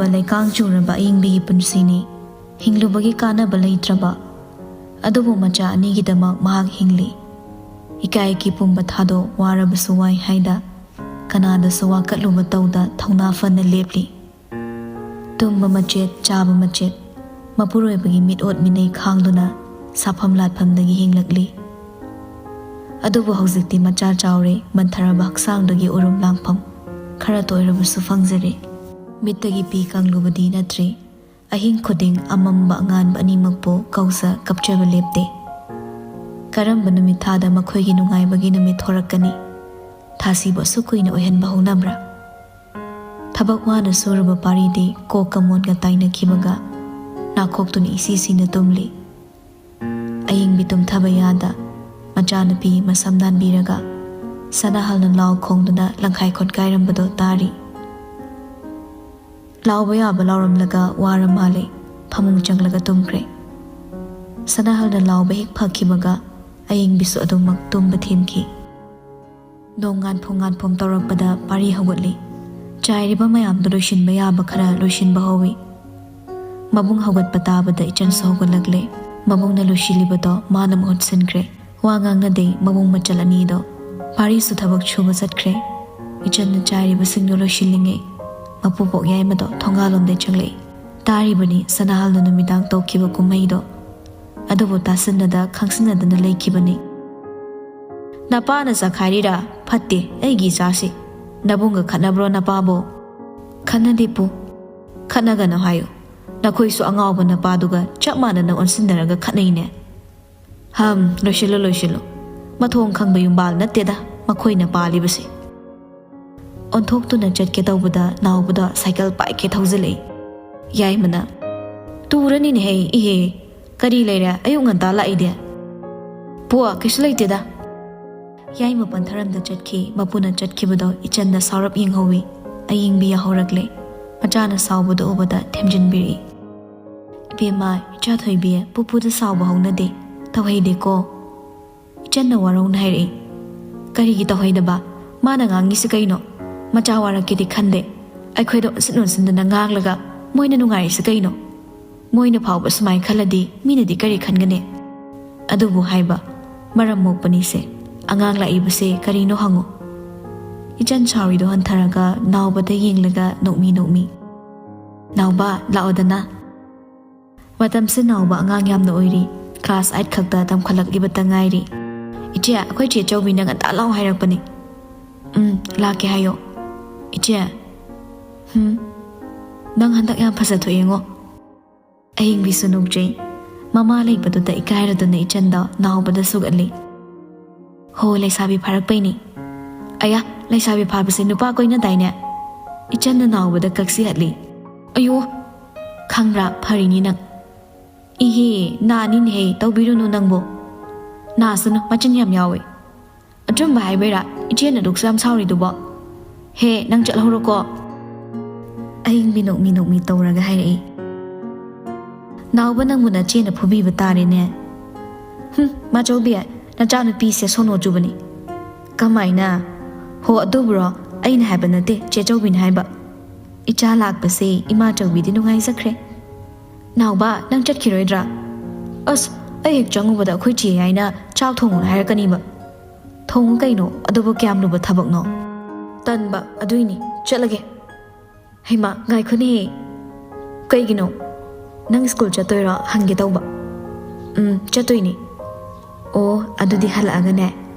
ꯂꯩꯔꯨꯕ ꯂꯩꯀꯥꯡ ꯆꯨꯔꯕ ꯑꯏꯪꯕꯒꯤ ꯄꯨꯟꯁꯤꯅꯤ ꯍꯤꯡꯂꯨꯕꯒꯤ ꯀꯥꯟꯅꯕ ꯂꯩꯇ꯭ꯔꯕ ꯑꯗꯨꯕꯨ ꯃꯆꯥ ꯑꯅꯤꯒꯤꯗꯃꯛ ꯃꯍꯥꯛ ꯍꯤꯡꯂꯤ ꯏꯀꯥꯏꯒꯤ ꯄꯨꯝꯕ ꯊꯥꯗꯣꯛ ꯋꯥꯔꯕꯁꯨ ꯋꯥꯏ ꯍꯥꯏꯗ ꯀꯅꯥꯗꯁꯨ ꯋꯥꯀꯠꯂꯨꯕ ꯇꯧꯗ ꯊꯧꯅꯥ ꯐꯅ ꯂꯦꯞꯂꯤ ꯇꯨꯝꯕ ꯃꯆꯦꯠ ꯆꯥꯕ ꯃꯆꯦꯠ ꯃꯄꯨꯔꯣꯏꯕꯒꯤ ꯃꯤꯠꯑꯣꯠ ꯃꯤꯅꯩ ꯈꯥꯡꯗꯨꯅ ꯁꯥꯐꯝ ꯂꯥꯠꯐꯝꯗꯒꯤ ꯍꯤꯡꯂꯛꯂꯤ ꯑꯗꯨꯕꯨ ꯍꯧꯖꯤꯛꯇꯤ ꯃꯆꯥ ꯆꯥꯎꯔꯦ ꯃꯟꯊꯔꯕ ꯍꯛꯆꯥꯡꯗꯒꯤ ꯎꯔꯨꯝ ꯂꯥꯡꯐꯝ ꯈꯔ ꯇꯣꯏꯔꯕꯁꯨ ꯐꯪꯖꯔꯦ ꯃꯤꯠꯇꯒꯤ ꯄꯤ ꯀꯪꯂꯨꯕꯗꯤ ꯅꯠꯇ꯭ꯔꯦ ꯑꯍꯤꯡ ꯈꯨꯗꯤꯡ ꯑꯃꯝꯕ ꯑꯉꯥꯟꯕ ꯑꯅꯤꯃꯛꯄꯨ ꯀꯧꯖ ꯀꯞꯆꯕ ꯂꯦꯞꯇꯦ ꯀꯔꯝꯕ ꯅꯨꯃꯤꯠ ꯊꯥꯗ ꯃꯈꯣꯏꯒꯤ ꯅꯨꯡꯉꯥꯏꯕꯒꯤ ꯅꯨꯃꯤꯠ ꯊꯣꯔꯛꯀꯅꯤ ꯊꯥꯁꯤꯕꯨ ꯑꯁꯨꯛ ꯀꯨꯏꯅ ꯑꯣꯏꯍꯟꯕ ꯍꯧꯅꯕ꯭ꯔꯥ ꯊꯕꯛ ꯋꯥꯅ ꯁꯨꯔꯕ ꯄꯥꯔꯤꯗꯤ ꯀꯣꯛꯀ ꯃꯣꯟꯒ ꯇꯥꯏꯅꯈꯤꯕꯒ ꯅꯥꯀꯣꯛꯇꯨꯅ ꯏꯁꯤꯁꯤꯅ ꯇꯨꯝꯂꯤ ꯑꯌꯤꯡꯕꯤ ꯇꯨꯝꯊꯕ ꯌꯥꯗ ꯃꯆꯥꯅꯨꯄꯤ ꯃꯁꯝ ꯅꯥꯟꯕꯤꯔꯒ ꯁꯅꯥꯍꯜꯅ ꯂꯥꯎ ꯈꯣꯡꯗꯨꯅ ꯂꯪꯈꯥꯏ ꯈꯣꯠꯀꯥꯏꯔꯝꯕꯗꯣ ꯇꯥꯔꯤ ꯂꯥꯎꯕ ꯌꯥꯕ ꯂꯥꯎꯔꯝꯂꯒ ꯋꯥꯔ ꯃꯥꯜꯂꯦ ꯐꯃꯨꯡ ꯆꯪꯂꯒ ꯇꯨꯝꯈ꯭ꯔꯦ ꯁꯅꯥꯍꯜꯅ ꯂꯥꯎꯕ ꯍꯦꯛ ꯐꯈꯤꯕꯒ ꯑꯌꯤꯡꯕꯤꯁꯨ ꯑꯗꯨꯃꯛ ꯇꯨꯝꯕ ꯊꯦꯝꯈꯤ ꯅꯣꯡ ꯉꯥꯟꯐꯣꯡ ꯇꯧꯔꯛꯄꯗ ꯄꯥꯔꯤ ꯍꯧꯒꯠꯂꯤ ꯆꯥꯏꯔꯤꯕ ꯃꯌꯥꯝꯗꯣ ꯂꯣꯏꯁꯤꯟꯕ ꯌꯥꯕ ꯈꯔ ꯂꯣꯏꯁꯤꯟꯕ ꯍꯧꯏ ꯃꯕꯨꯡ ꯍꯧꯒꯠꯄ ꯇꯥꯕꯗ ꯏꯆꯟꯁꯨ ꯍꯧꯒꯠꯂꯛꯂꯦ ꯃꯕꯨꯡꯅ ꯂꯣꯏꯁꯤꯜꯂꯤꯕꯗꯣ ꯃꯥꯅ ꯃꯍꯨꯠ ꯁꯤꯟꯈ꯭ꯔꯦ ꯋꯥ ꯉꯥꯡꯅꯗꯦ ꯃꯕꯨꯡ ꯃꯆꯜ ꯑꯅꯤꯗꯣ ꯄꯥꯔꯤꯁꯨ ꯊꯕꯛ ꯁꯨꯕ ꯆꯠꯈ꯭ꯔꯦ ꯏꯆꯟꯅ ꯆꯥꯏꯔꯤꯕꯁꯤꯡꯗꯣ ꯂꯣꯏꯁꯤꯜꯂꯤꯉꯩ ꯃꯄꯨꯕꯣꯛ ꯌꯥꯏꯃꯗꯣ ꯊꯣꯡꯒꯥꯜꯂꯣꯝꯗꯩ ꯆꯪꯂꯛꯏ ꯇꯥꯔꯤꯕꯅꯤ ꯁꯅꯥꯍꯜꯅ ꯅꯨꯃꯤꯗꯥꯡ ꯇꯧꯈꯤꯕ ꯀꯨꯝꯍꯩꯗꯣ ꯑꯗꯨꯕꯨ ꯇꯥꯁꯤꯟꯅꯗ ꯈꯪꯁꯤꯟꯅꯗꯅ ꯂꯩꯈꯤꯕꯅꯤ ꯅꯄꯥꯅ ꯆꯈꯥꯏꯔꯤꯔꯥ ꯐꯠꯇꯦ ꯑꯩꯒꯤ ꯏꯆꯥꯁꯤ ꯅꯕꯨꯡꯒ ꯈꯠꯅꯕ꯭ꯔꯣ ꯅꯄꯥꯕꯣ ꯈꯠꯅꯗꯦ ꯄꯨ ꯈꯠꯅꯒꯅꯨ ꯍꯥꯏꯌꯨ ꯅꯈꯣꯏꯁꯨ ꯑꯉꯥꯎꯕ ꯅꯄꯥꯗꯨꯒ ꯆꯞ ꯃꯥꯟꯅꯅ ꯑꯣꯟꯁꯤꯟꯅꯔꯒ ꯈꯠꯅꯩꯅꯦ ꯂꯣꯏꯁꯤꯜꯂꯨ ꯃꯊꯣꯡ ꯈꯪꯕ ꯌꯨꯝꯕꯥꯜ ꯅꯠꯇꯦꯗ ꯃꯈꯣꯏꯅ ꯄꯥꯜꯂꯤꯕꯁꯦ ꯑꯣꯟꯊꯣꯛꯇꯨꯅ ꯆꯠꯀꯦ ꯇꯧꯕꯗ ꯅꯥꯎꯕꯗ ꯁꯥꯏꯀꯜ ꯄꯥꯏꯀꯦ ꯊꯧꯖꯤꯜꯂꯛꯏ ꯌꯥꯏꯃꯅ ꯇꯨꯔꯅꯤꯅꯦꯍꯦ ꯏꯍꯦ ꯀꯔꯤ ꯂꯩꯔꯦ ꯑꯌꯨꯛ ꯉꯟꯇꯥ ꯂꯥꯛꯏꯗꯦ ꯄꯨꯋꯥ ꯀꯩꯁꯨ ꯂꯩꯇꯦꯗ ꯌꯥꯏꯃ ꯄꯟꯊꯔꯝꯗ ꯆꯠꯈꯤ ꯃꯄꯨꯅ ꯆꯠꯈꯤꯕꯗꯣ ꯏꯆꯟꯗ ꯁꯥꯎꯔꯞ ꯌꯦꯡꯍꯧꯋꯤ ꯑꯌꯤꯡꯕꯤ ꯌꯥꯍꯧꯔꯛꯂꯦ ꯃꯆꯥꯅ ꯁꯥꯎꯕꯗꯣ ꯎꯕꯗ ꯊꯦꯝꯖꯤꯟꯕꯤꯔꯛꯏ ꯏꯕꯦꯝꯃ ꯏꯆꯥ ꯊꯣꯏꯕꯤ ꯄꯨꯄꯨꯗ ꯁꯥꯎꯕ ꯍꯧꯅꯗꯦ ꯇꯧꯍꯩꯗꯦꯀꯣ ꯏꯆꯟꯅ ꯋꯥꯔꯧꯅ ꯍꯥꯏꯔꯛꯏ ꯀꯔꯤꯒꯤ ꯇꯧꯍꯩꯗꯕ ꯃꯥꯅ ꯉꯥꯡꯉꯤꯁꯤ ꯀꯩꯅꯣ ꯃꯆꯥ ꯋꯥꯔꯛꯀꯦꯗꯤ ꯈꯟꯗꯦ ꯑꯩꯈꯣꯏꯗ ꯑꯣꯟꯁꯤꯟꯗꯅ ꯉꯥꯡꯂꯒ ꯃꯣꯏꯅ ꯅꯨꯡꯉꯥꯏꯔꯤꯁꯤ ꯀꯩꯅꯣ ꯃꯣꯏꯅ ꯐꯥꯎꯕ ꯁꯨꯃꯥꯏꯅ ꯈꯜꯂꯗꯤ ꯃꯤꯅꯗꯤ ꯀꯔꯤ ꯈꯟꯒꯅꯤ ꯑꯗꯨꯕꯨ ꯍꯥꯏꯕ ꯃꯔꯝ ꯃꯣꯛꯄꯅꯤꯁꯦ ꯑꯉꯥꯡ ꯂꯥꯛꯏꯕꯁꯦ ꯀꯔꯤꯅꯣ ꯍꯪꯉꯨ ꯏꯆꯟ ꯁꯥꯎꯔꯤꯗꯣ ꯍꯟꯊꯔꯒ ꯅꯥꯎꯕꯗ ꯌꯦꯡꯂꯒ ꯅꯣꯛꯃꯤ ꯅꯥꯎꯕ ꯂꯥꯛꯑꯣꯗꯅ ꯃꯇꯝꯁꯦ ꯅꯥꯎꯕ ꯑꯉꯥꯡ ꯌꯥꯝꯅ ꯑꯣꯏꯔꯤ ꯀ꯭ꯂꯥꯁ 8 ꯈꯛꯇ ꯇꯝꯈꯠꯂꯛꯂꯤꯕꯇ ꯉꯥꯏꯔꯤ ꯏꯆꯦ ꯑꯩꯈꯣꯏ ꯆꯦ ꯆꯧꯕꯤꯅ ꯉꯟꯇꯥ ꯂꯥꯎ ꯍꯥꯏꯔꯛꯄꯅꯤ ꯂꯥꯛꯀꯦ ꯍꯥꯏꯌꯣ ꯏꯆꯦ ꯅꯪ ꯍꯟꯗꯛ ꯌꯥꯝ ꯐꯖꯊꯣꯛꯑꯦꯉꯣ ꯑꯌꯤꯡꯕꯤꯁꯨ ꯅꯣꯛꯆꯩ ꯃꯃꯥ ꯂꯩꯕꯗꯨꯗ ꯏꯀꯥꯏꯔꯗꯨꯅ ꯏꯆꯟꯗ ꯅꯥꯎꯕꯗ ꯁꯨꯒꯠꯂꯤ ꯍꯣ ꯂꯩꯁꯥꯕꯤ ꯐꯥꯔꯛꯄꯩꯅꯤ ꯑꯌꯥ ꯂꯩꯁꯥꯕꯤ ꯐꯥꯕꯁꯦ ꯅꯨꯄꯥ ꯀꯣꯏꯅꯗꯥꯏꯅꯦ ꯏꯆꯟꯅ ꯅꯥꯎꯕꯗ ꯀꯛꯁꯤꯍꯠꯂꯤ ꯑꯌꯣ ꯈꯪꯕ꯭ꯔꯥ ꯐꯔꯤꯅꯤ ꯅꯪ ꯏꯍꯦ ꯅꯥꯅꯤꯅꯦꯍꯦ ꯇꯧꯕꯤꯔꯨꯅꯨ ꯅꯪꯕꯣ ꯅꯥꯁꯨꯅꯨ ꯃꯆꯤꯟ ꯌꯥꯝ ꯌꯥꯎꯋꯦ ꯑꯆꯨꯝꯕ ꯍꯥꯏꯕꯩꯔꯥ ꯏꯆꯦꯅ ꯑꯗꯨꯛꯁꯨ ꯌꯥꯝ ꯁꯥꯎꯔꯤꯗꯨꯕꯣ ꯍꯦ ꯅꯪ ꯆꯠꯍꯧꯔꯣꯀꯣ ꯑꯌꯤꯡꯕꯤ ꯅꯣꯛꯃꯤ ꯇꯧꯔꯒ ꯍꯥꯏꯔꯛꯏ ꯅꯥꯎꯕ ꯅꯪꯕꯨ ꯅꯆꯦꯅ ꯐꯨꯕꯤꯕ ꯇꯥꯔꯦꯅꯦ ꯃꯥꯆꯧꯕꯤ ꯅꯆꯥꯅꯨꯄꯤꯁꯦ ꯁꯣꯅꯣ ꯆꯨꯕꯅꯤ ꯀꯃꯥꯏꯅ ꯍꯣ ꯑꯗꯨꯕꯨꯔꯣ ꯑꯩꯅ ꯍꯥꯏꯕ ꯅꯠꯇꯦ ꯆꯦꯆꯧꯕꯤꯅ ꯍꯥꯏꯕ ꯏꯆꯥ ꯂꯥꯛꯄꯁꯦ ꯏꯃꯥꯆꯧꯕꯤꯗꯤ ꯅꯨꯡꯉꯥꯏꯖꯈ꯭ꯔꯦ ꯅꯥꯎꯕ ꯅꯪ ꯆꯠꯈꯤꯔꯣꯏꯗ꯭ꯔꯥ ꯑꯁ ꯑꯩ ꯍꯦꯛ ꯆꯪꯉꯨꯕꯗ ꯑꯩꯈꯣꯏ ꯆꯦ ꯍꯥꯏꯅ ꯆꯥꯛ ꯊꯣꯡꯉꯨꯅ ꯍꯥꯏꯔꯛꯀꯅꯤꯕ ꯊꯣꯡꯉꯨ ꯀꯩꯅꯣ ꯑꯗꯨꯕꯨ ꯀꯌꯥꯝ ꯂꯨꯕ ꯊꯕꯛꯅꯣ ꯇꯟꯕ ꯑꯗꯨꯏꯅꯤ ꯆꯠꯂꯒꯦ ꯍꯩꯃꯥ ꯉꯥꯏꯈꯣꯅꯦꯍꯦ ꯀꯩꯒꯤꯅꯣ ꯅꯪ ꯁ꯭ꯀꯨꯜ ꯆꯠꯇꯣꯏꯔꯣ ꯍꯪꯒꯦ ꯇꯧꯕ ꯆꯠꯇꯣꯏꯅꯤ ꯑꯣ ꯑꯗꯨꯗꯤ ꯍꯜꯂꯛꯑꯒꯅꯦ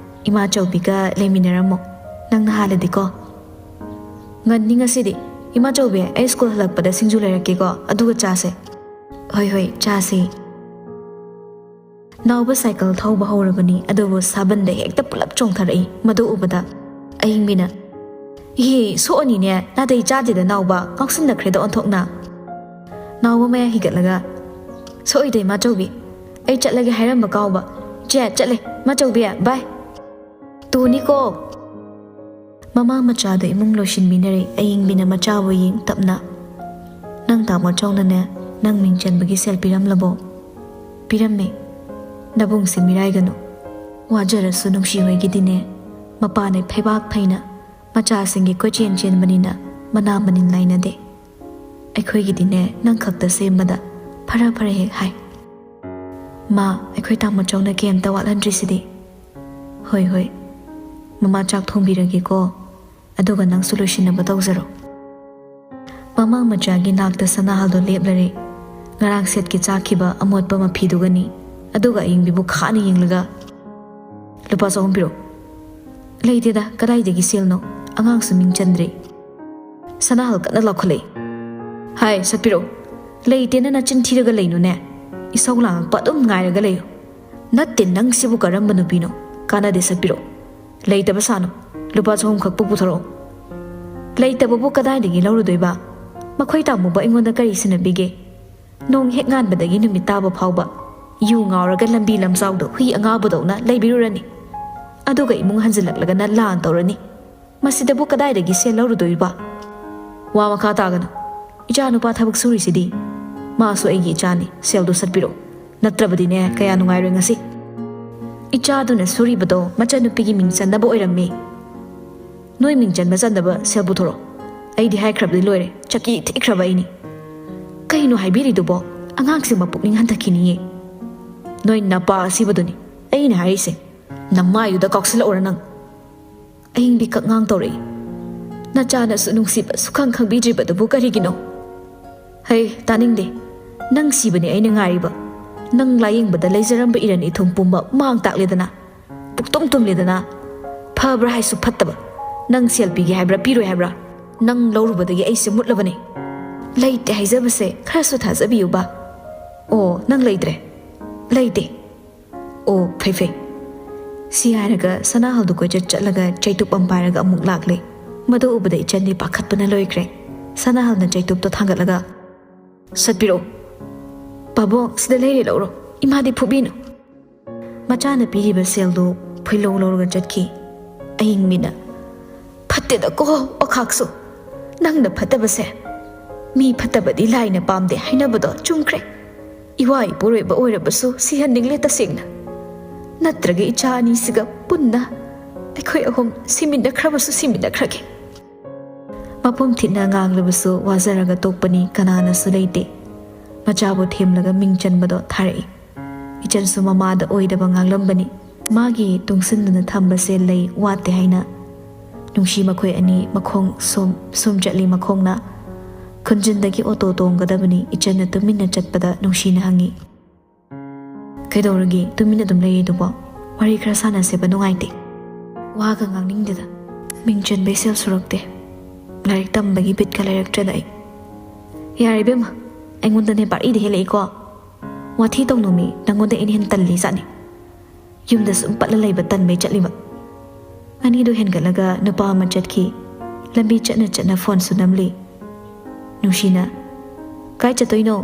ꯏꯃꯥꯆꯧꯕꯤꯒ ꯂꯩꯃꯤꯟꯅꯔꯝꯃꯣ ꯅꯪꯅ ꯍꯥꯜꯂꯗꯤꯀꯣ ꯉꯟꯅꯤ ꯉꯁꯤꯗꯤ ꯏꯃꯥꯆꯧꯕꯤ ꯑꯩ ꯁ꯭ꯀꯨꯜ ꯍꯜꯂꯛꯄꯗ ꯁꯤꯡꯖꯨ ꯂꯩꯔꯛꯀꯦꯀꯣ ꯑꯗꯨꯒ ꯆꯥꯁꯦ ꯍꯣꯏ ꯆꯥꯁꯦ ꯅꯥꯎꯕ ꯁꯥꯏꯀꯜ ꯊꯧꯕ ꯍꯧꯔꯕꯅꯤ ꯑꯗꯨꯕꯨ ꯁꯥꯕꯟꯗ ꯍꯦꯛꯇ ꯄꯨꯂꯞ ꯆꯣꯡꯊꯔꯛꯏ ꯃꯗꯨ ꯎꯕꯗ ꯑꯌꯤꯡꯕꯤꯅ ꯏꯍꯦ ꯁꯣꯛꯑꯅꯤꯅꯦ ꯅꯥꯇꯩ ꯆꯥꯗꯦꯗ ꯅꯥꯎꯕ ꯉꯥꯎꯁꯤꯟꯅꯈ꯭ꯔꯦꯗ ꯑꯣꯟꯊꯣꯛꯅ ꯅꯥꯎꯕ ꯃꯌꯥ ꯍꯤꯒꯠꯂꯒ ꯁꯣꯛꯏꯗꯩ ꯃꯥꯆꯧꯕꯤ ꯑꯩ ꯆꯠꯂꯒꯦ ꯍꯥꯏꯔꯝꯕ ꯀꯥꯎꯕ ꯆꯦ ꯆꯠꯂꯦ ꯃꯥꯆꯧꯕꯤ ꯕꯥꯏ ꯇꯨꯅꯤꯀꯣ ꯃꯃꯥ ꯃꯆꯥꯗ ꯏꯃꯨꯡ ꯂꯣꯏꯁꯤꯟꯃꯤꯟꯅꯔꯦ ꯑꯌꯤꯡꯕꯤꯅ ꯃꯆꯥꯕꯨ ꯌꯦꯡ ꯇꯞꯅ ꯅꯪ ꯇꯥꯃꯣ ꯆꯧꯅꯅꯦ ꯅꯪ ꯃꯤꯡ ꯆꯟꯕꯒꯤ ꯁꯦꯜ ꯄꯤꯔꯝꯂꯕꯣ ꯄꯤꯔꯝꯃꯦ ꯅꯕꯨꯡꯁꯦ ꯃꯤꯔꯥꯏꯒꯅꯨ ꯋꯥꯖꯔꯁꯨ ꯅꯨꯡꯁꯤ ꯍꯣꯏꯒꯤꯗꯤꯅꯦ ꯃꯄꯥꯅ ꯐꯩꯕꯥꯛ ꯐꯩꯅ ꯃꯆꯥꯁꯤꯡꯒꯤ ꯀꯣꯏꯆꯦꯟ ꯆꯦꯟꯕꯅꯤꯅ ꯃꯅꯥ ꯃꯅꯤꯟ ꯅꯥꯏꯅꯗꯦ ꯑꯩꯈꯣꯏꯒꯤꯗꯤꯅꯦ ꯅꯪ ꯈꯛꯇ ꯁꯦꯝꯕꯗ ꯐꯔ ꯍꯦꯛ ꯍꯥꯏ ꯃꯥ ꯑꯩꯈꯣꯏ ꯇꯥꯃꯣ ꯆꯧꯅ ꯀꯩꯝꯇ ꯋꯥꯠꯍꯟꯗ꯭ꯔꯤꯁꯤꯗꯤ ꯍꯣꯏ ꯃꯃꯥ ꯆꯥꯛ ꯊꯣꯡꯕꯤꯔꯒꯦꯀꯣ ꯑꯗꯨꯒ ꯅꯪꯁꯨ ꯂꯣꯏꯁꯤꯟꯅꯕ ꯇꯧꯖꯔꯣ ꯃꯃꯥ ꯃꯆꯥꯒꯤ ꯅꯥꯛꯇ ꯁꯅꯥꯍꯜꯗꯣ ꯂꯦꯞꯂꯔꯦ ꯉꯔꯥꯡ ꯁꯦꯠꯀꯤ ꯆꯥꯈꯤꯕ ꯑꯃꯣꯠꯄ ꯃꯐꯤꯗꯨꯒꯅꯤ ꯑꯗꯨꯒ ꯑꯌꯤꯡꯕꯤꯕꯨ ꯈꯥꯅ ꯌꯦꯡꯂꯒ ꯂꯨꯄꯥ 200 ꯄꯤꯔꯣ ꯂꯩꯇꯦꯗ ꯀꯗꯥꯏꯗꯒꯤ ꯁꯦꯜꯅꯣ ꯑꯉꯥꯡꯁꯨ ꯃꯤꯡ ꯆꯟꯗ꯭ꯔꯤ ꯁꯅꯥꯍꯜ ꯀꯟꯅ ꯂꯥꯎꯈꯠꯂꯛꯏ ꯍꯥꯏ ꯁꯠꯄꯤꯔꯣ ꯂꯩꯇꯦꯅ ꯅꯆꯤꯟ ꯊꯤꯔꯒ ꯂꯩꯅꯨꯅꯦ ꯏꯁꯧ ꯂꯥꯡꯉꯛꯄ ꯑꯗꯨꯝ ꯉꯥꯏꯔꯒ ꯂꯩꯌꯨ ꯅꯠꯇꯦ ꯅꯪꯁꯤꯕꯨ ꯀꯔꯝꯕ ꯅꯨꯄꯤꯅꯣ ꯀꯥꯟꯅꯗꯦ ꯁꯠꯄꯤꯔꯣ ꯂꯩꯇꯕ ꯁꯥꯅꯨ ꯂꯨꯄꯥ 100 ꯈꯛꯄꯨ ꯄꯨꯊꯣꯔꯛꯑꯣ ꯂꯩꯇꯕꯕꯨ ꯀꯗꯥꯏꯗꯒꯤ ꯂꯧꯔꯨꯗꯣꯏꯕ ꯃꯈꯣꯏ ꯇꯥꯃꯣꯕ ꯑꯩꯉꯣꯟꯗ ꯀꯔꯤ ꯁꯤꯟꯅꯕꯤꯒꯦ ꯅꯣꯡ ꯍꯦꯛ ꯉꯥꯟꯕꯗꯒꯤ ꯅꯨꯃꯤꯠ ꯇꯥꯕ ꯐꯥꯎꯕ ꯌꯨ ꯉꯥꯎꯔꯒ ꯂꯝꯕꯤ ꯂꯝꯖꯥꯎꯗ ꯍꯨꯏ ꯑꯉꯥꯎꯕꯗꯧꯅ ꯂꯩꯕꯤꯔꯨꯔꯅꯤ ꯑꯗꯨꯒ ꯏꯃꯨꯡ ꯍꯟꯖꯤꯜꯂꯛꯂꯒꯅ ꯂꯥꯟ ꯇꯧꯔꯅꯤ ꯃꯁꯤꯗꯕꯨ ꯀꯗꯥꯏꯗꯒꯤ ꯁꯦꯜ ꯂꯧꯔꯨꯗꯣꯏꯕ ꯋꯥ ꯃꯈꯥ ꯇꯥꯒꯅꯨ ꯏꯆꯥ ꯅꯨꯄꯥ ꯊꯕꯛ ꯁꯨꯔꯤꯁꯤꯗꯤ ꯃꯥꯁꯨ ꯑꯩꯒꯤ ꯏꯆꯥꯅꯤ ꯁꯦꯜꯗꯨ ꯁꯠꯄꯤꯔꯣ ꯅꯠꯇ꯭ꯔꯕꯗꯤꯅꯦ ꯀꯌా ꯅꯨꯡꯉꯥꯏꯔꯣꯏ ꯉꯁꯤ ꯏꯆꯥꯗꯨꯅ ꯁꯨꯔꯤꯕꯗꯣ ꯃꯆꯟꯅꯨꯄꯤꯒꯤ ꯃꯤꯡ ꯆꯟꯅꯕ ꯑꯣꯏꯔꯝꯃꯤ ꯅꯣꯏ ꯃꯤꯡ ꯆꯟꯕ ꯆꯟꯗꯕ ꯁꯦꯜ ꯄꯨꯊꯣꯔꯛꯑꯣ ꯑꯩꯗꯤ ꯍꯥꯏꯈ꯭ꯔꯕꯗꯤ ꯂꯣꯏꯔꯦ ꯆꯀꯤ ꯊꯤꯈ꯭ꯔꯕ ꯑꯩꯅꯤ ꯀꯩꯅꯣ ꯍꯥꯏꯕꯤꯔꯤꯗꯨꯕꯣ ꯑꯉꯥꯡꯁꯤꯡ ꯃꯄꯨꯛꯅꯤꯡ ꯍꯟꯊꯈꯤꯅꯤꯌꯦ ꯅꯣꯏ ꯅꯄꯥ ꯑꯁꯤꯕꯗꯨꯅꯤ ꯑꯩꯅ ꯍꯥꯏꯔꯤꯁꯦ ꯅꯃꯥꯏꯗꯨꯗ ꯀꯥꯎꯁꯤꯜꯂꯛꯑꯣꯔ ꯅꯪ ꯑꯌꯤꯡꯕꯤ ꯀꯛꯉꯥꯡ ꯇꯧꯔꯛꯏ ꯅꯆꯥꯅꯁꯨ ꯅꯨꯡꯁꯤꯕ ꯁꯨꯈꯪ ꯈꯪꯕꯤꯗ꯭ꯔꯤꯕꯗꯨꯕꯨ ꯀꯔꯤꯒꯤꯅꯣ ꯍꯩ ꯇꯥꯅꯤꯡꯗꯦ ꯅꯪ ꯁꯤꯕꯅꯦ ꯑꯩꯅ ꯉꯥꯏꯔꯤꯕ ꯅꯪ ꯂꯥꯌꯦꯡꯕꯗ ꯂꯩꯖꯔꯝꯕ ꯏꯔꯟ ꯏꯊꯨꯝ ꯄꯨꯝꯕ ꯃꯥꯡ ꯇꯥꯛꯂꯦꯗꯅ ꯄꯨꯛꯇꯨꯝ ꯇꯨꯝꯂꯦꯗꯅ ꯐꯕ꯭ꯔꯥ ꯍꯥꯏꯁꯨ ꯐꯠꯇꯕ ꯅꯪ ꯁꯦꯜ ꯄꯤꯒꯦ ꯍꯥꯏꯕ꯭ꯔꯥ ꯄꯤꯔꯣꯏ ꯍꯥꯏꯕ꯭ꯔꯥ ꯅꯪ ꯂꯧꯔꯨꯕꯗꯒꯤ ꯑꯩꯁꯦ ꯃꯨꯠꯂꯕꯅꯦ ꯂꯩꯇꯦ ꯍꯥꯏꯖꯕꯁꯦ ꯈꯔꯁꯨ ꯊꯥꯖꯕꯤꯌꯨꯕ ꯑꯣ ꯅꯪ ꯂꯩꯇ꯭ꯔꯦ ꯂꯩꯇꯦ ꯑꯣ ꯐꯩ ꯁꯤ ꯍꯥꯏꯔꯒ ꯁꯅꯥꯍꯜꯗꯨ ꯀꯣꯏꯆꯠ ꯆꯠꯂꯒ ꯆꯩꯇꯨꯞ ꯑꯃ ꯄꯥꯏꯔꯒ ꯑꯃꯨꯛ ꯂꯥꯛꯂꯦ ꯃꯗꯨ ꯎꯕꯗ ꯏꯆꯟꯗꯤ ꯄꯥꯈꯠꯄꯅ ꯂꯣꯏꯈ꯭ꯔꯦ ꯁꯅꯥꯍꯜꯅ ꯆꯩꯇꯨꯞꯇꯣ ꯊꯥꯡꯒꯠꯂꯒ ꯁꯠꯄꯤꯔꯛꯑꯣ ꯄꯥꯕꯣꯛ ꯁꯤꯗ ꯂꯩꯔꯦ ꯂꯧꯔꯣ ꯏꯃꯥꯗꯤ ꯐꯨꯕꯤꯅꯨ ꯃꯆꯥꯅ ꯄꯤꯔꯤꯕ ꯁꯦꯜꯗꯨ ꯐꯩꯂꯧ ꯂꯧꯔꯒ ꯆꯠꯈꯤ ꯑꯌꯤꯡꯕꯤꯅ ꯐꯠꯇꯦꯗꯀꯣ ꯑꯣꯈꯥꯛꯁꯨ ꯅꯪꯅ ꯐꯠꯇꯕꯁꯦ ꯃꯤ ꯐꯠꯇꯕꯗꯤ ꯂꯥꯏꯅ ꯄꯥꯝꯗꯦ ꯍꯥꯏꯅꯕꯗꯣ ꯆꯨꯝꯈ꯭ꯔꯦ ꯏꯋꯥ ꯏꯄꯨꯔꯣꯏꯕ ꯑꯣꯏꯔꯕꯁꯨ ꯁꯤꯍꯟꯅꯤꯡꯂꯦ ꯇꯁꯦꯡꯅ ꯅꯠꯇ꯭ꯔꯒ ꯏꯆꯥ ꯑꯅꯤꯁꯤꯒ ꯄꯨꯟꯅ ꯑꯩꯈꯣꯏ ꯑꯍꯨꯝ ꯁꯤꯃꯤꯟꯅꯈ꯭ꯔꯕꯁꯨ ꯁꯤꯃꯤꯟꯅꯈ꯭ꯔꯒꯦ ꯃꯄꯨꯝ ꯊꯤꯠꯅ ꯉꯥꯡꯂꯕꯁꯨ ꯋꯥꯖꯔꯒ ꯇꯣꯛꯄꯅꯤ ꯀꯅꯥꯅꯁꯨ ꯂꯩꯇꯦ ꯃꯆꯥꯕꯨ ꯊꯦꯝꯂꯒ ꯃꯤꯡ ꯆꯟꯕꯗꯣ ꯊꯥꯔꯛꯏ ꯏꯆꯟꯁꯨ ꯃꯃꯥꯗ ꯑꯣꯏꯗꯕ ꯉꯥꯡꯂꯝꯕꯅꯤ ꯃꯥꯒꯤ ꯇꯨꯡꯁꯤꯟꯗꯨꯅ ꯊꯝꯕꯁꯦ ꯂꯩ ꯋꯥꯠꯇꯦ ꯍꯥꯏꯅ ꯅꯨꯡꯁꯤ ꯃꯈꯣꯏ ꯑꯅꯤ ꯃꯈꯣꯡ ꯁꯨꯝ ꯆꯠꯂꯤ ꯃꯈꯣꯡꯅ ꯈꯨꯟꯖꯤꯟꯗꯒꯤ ꯑꯣꯇꯣ ꯇꯣꯡꯒꯗꯕꯅꯤ ꯏꯆꯟꯅ ꯇꯨꯃꯤꯟꯅ ꯆꯠꯄꯗ ꯅꯨꯡꯁꯤꯅ ꯍꯪꯉꯤ ꯀꯩꯗꯧꯔꯒꯦ ꯇꯨꯃꯤꯟꯅ ꯑꯗꯨꯝ ꯂꯩꯔꯤꯗꯨꯕꯣ ꯋꯥꯔꯤ ꯈꯔ ꯁꯥꯟꯅꯁꯦꯕ ꯅꯨꯡꯉꯥꯏꯇꯦ ꯋꯥꯒ ꯉꯥꯡꯅꯤꯡꯗꯦꯗ ꯃꯤꯡ ꯆꯟꯕꯩ ꯁꯦꯜ ꯁꯨꯔꯛꯇꯦ ꯂꯥꯏꯔꯤꯛ ꯇꯝꯕꯒꯤ ꯕꯤꯠꯀ ꯂꯩꯔꯛꯇ꯭ꯔꯦꯗ ꯑꯩ ꯌꯥꯔꯦ ꯏꯕꯦꯝꯃ ꯑꯩꯉꯣꯟꯗꯅꯦ ꯄꯥꯔꯤꯗ ꯍꯦꯜꯂꯛꯏꯀꯣ ꯋꯥꯊꯤ ꯇꯧꯅꯨꯃꯤ ꯅꯪꯉꯣꯟꯗ ꯑꯩꯅ ꯍꯦꯟꯅ ꯇꯜꯂꯤ ꯖꯥꯠꯅꯤ ꯌꯨꯝꯗ ꯁꯨꯝ ꯄꯠꯂ ꯂꯩꯕ ꯇꯟꯕꯩ ꯆꯠꯂꯤꯕ ꯑꯅꯤꯗꯨ ꯍꯦꯟꯒꯠꯂꯒ ꯅꯨꯄꯥ ꯑꯃ ꯆꯠꯈꯤ ꯂꯝꯕꯤ ꯆꯠꯅ ꯐꯣꯟꯁꯨ ꯅꯝꯂꯤ ꯅꯨꯡꯁꯤꯅ ꯀꯥꯏ ꯆꯠꯇꯣꯏꯅꯣ